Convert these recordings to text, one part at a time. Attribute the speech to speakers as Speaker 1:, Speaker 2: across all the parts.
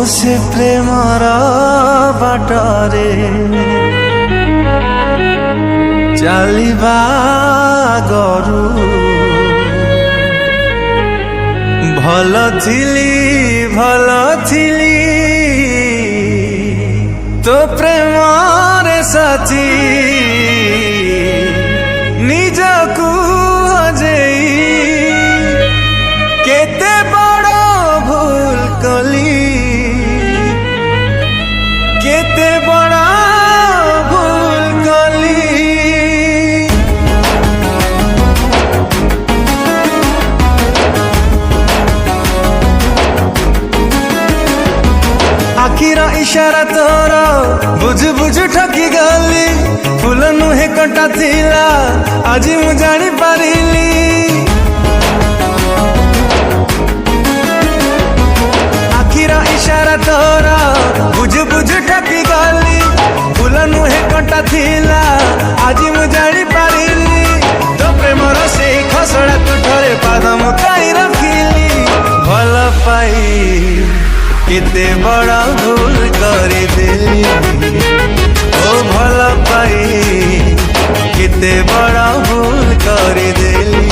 Speaker 1: से प्रेमर बाटरे चलिबा गरु भल थिली तो प्रेमर साथी निजकू हजेई केते बड़ भूल कली केते बड़ा भूल कली। आखिर इशारा तोर बुझु बुझु ठकी गली फूल नुहे कंटा थिला आज मु जानी पारिली। आखिर इशारा तोर बुझु बुझु ठकी गली फूल नुहे कंटा थिला आज मु जानी पारिली। तो प्रेमर से खसड़ा तुठरे पाद मुकाई रखिली भल पाई केते बड़ा भूल करदेली ओ भल पाई केते बड़ा भूल करदेली।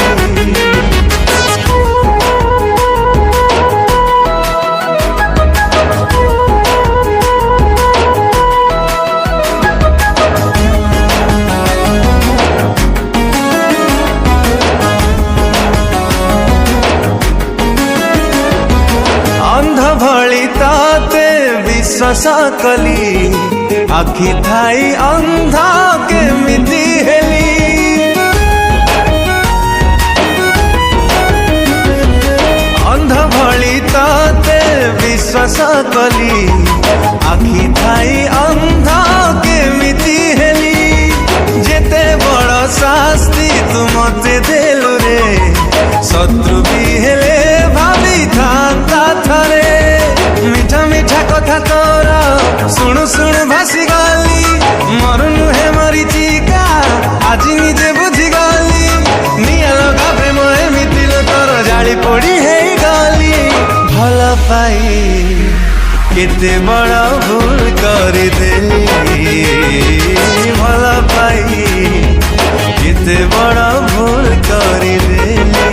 Speaker 1: अंध भली ताते विश्वास कली आखि थाई अंधा केमिति हेली। अंध भली ताते विश्वास कली आखि थाई अंधा केमिति हेली। जेते बड़ शास्ति तू मते देलु रे शत्रु भी हेले भाभी था थरे मिठा मिठा कथा तोर शुणु शुणु भासी गली मरु नुहे मरी चिका आज निजे बुझी गली। निया लगा प्रेम एमिति तोर जाली पड़ी है गली भल पाई केते बड़ भूल करदेली भल पाई केते बड़ भूल करदेली।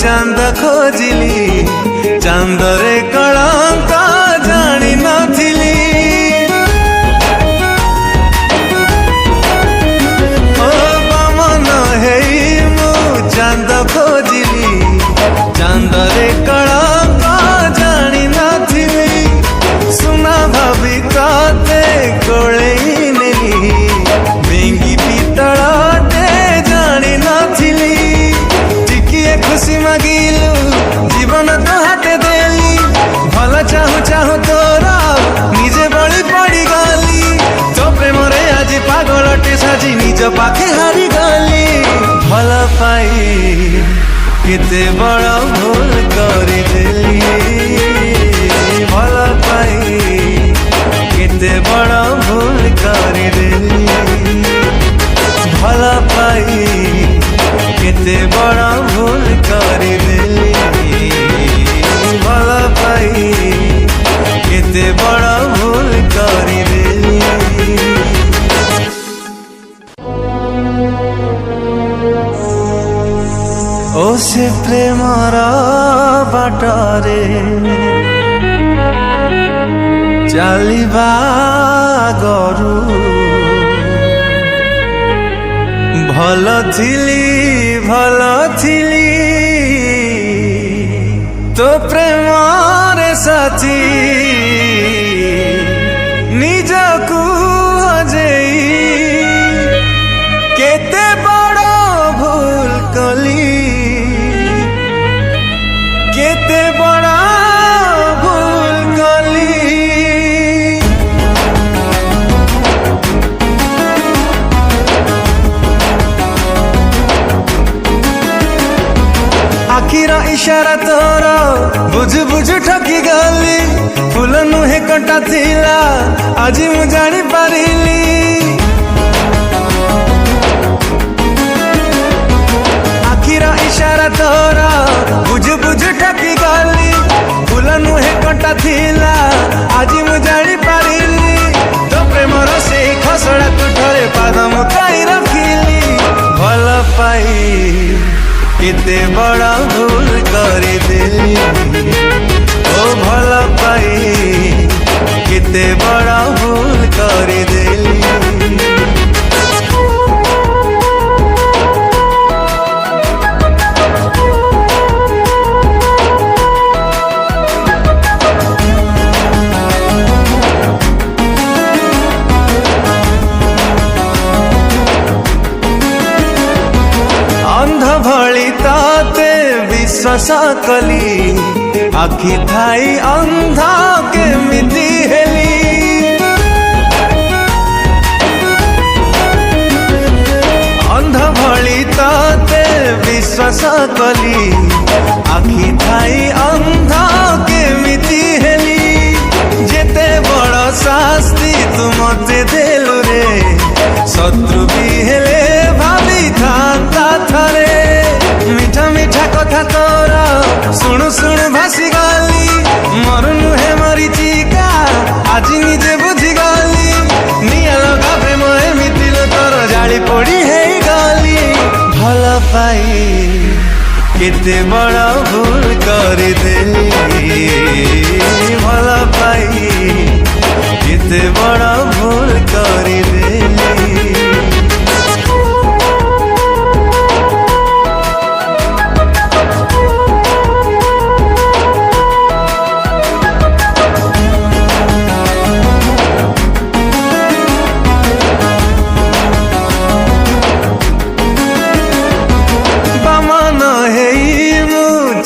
Speaker 1: चांद खोजिली चांदरे कलंक जानी नथिली। ओ बमन हेई मु चांद खोजिली चांदरे कलंक जानी नथिली। सुना भाभी काते कोलेई नेली बेंगी पितळटे जानी नथिली। टिकिए खुशी मागिलु जीवन तो हाथे देली भल चाहू चाहू तोर निजे बड़ी पड़ी गली। तो प्रेम रे आज पागलटे साजी निज पाखे हारी गली भल पाई केते बड़ भूल करदेली भल पाई केते बड़ भूल करदेली भल पाई केते बड़ा भूल करदेली भल पाई केते बड़ा भूल करदेली। ओ से प्रेमर बाटरे चलिबा गरु भल थिली तो प्रेमर साथी निजकू हजेई केते बड़ भूल कली केते बड़ा भूल कली। इशारा तोर बुझु बुझु ठकी गली फूल नुहे कंटा थिला आज मु जानी पारिली आखिर इशारा तोर बुझु बुझु ठकी गली फूल नुहे कंटा थिला आज मु जानी पारिली तो प्रेमर से खसड़ा तुठरे पाद मुकाई रखिली भल पाई केते बड़ा भूल करी देली ओ भल पाई केते बड़ा भूल करी देली अंध भली ताते विश्वास कली आखि थाई अंधा केमिति हेली अंध भली ताते विश्वास कली आखि थाई अंधा केमिति हेली जेते बड़ शास्ति तू मते देलु रे शत्रु भी हेले भाभी था थरे मिठा मिठा कथा तोरा शुणु शुणु भासी गली मरु नुहे मरी चिका आज निजे बुझी गली निया लगा प्रेम एमिति तोर जाली पड़ी है गली भल पाई केते बड़ा भूल करी देली भल पाई केते बड़ा भूल करी देली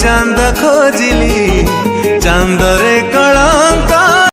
Speaker 1: चांद खोजिली चांदरे कलंक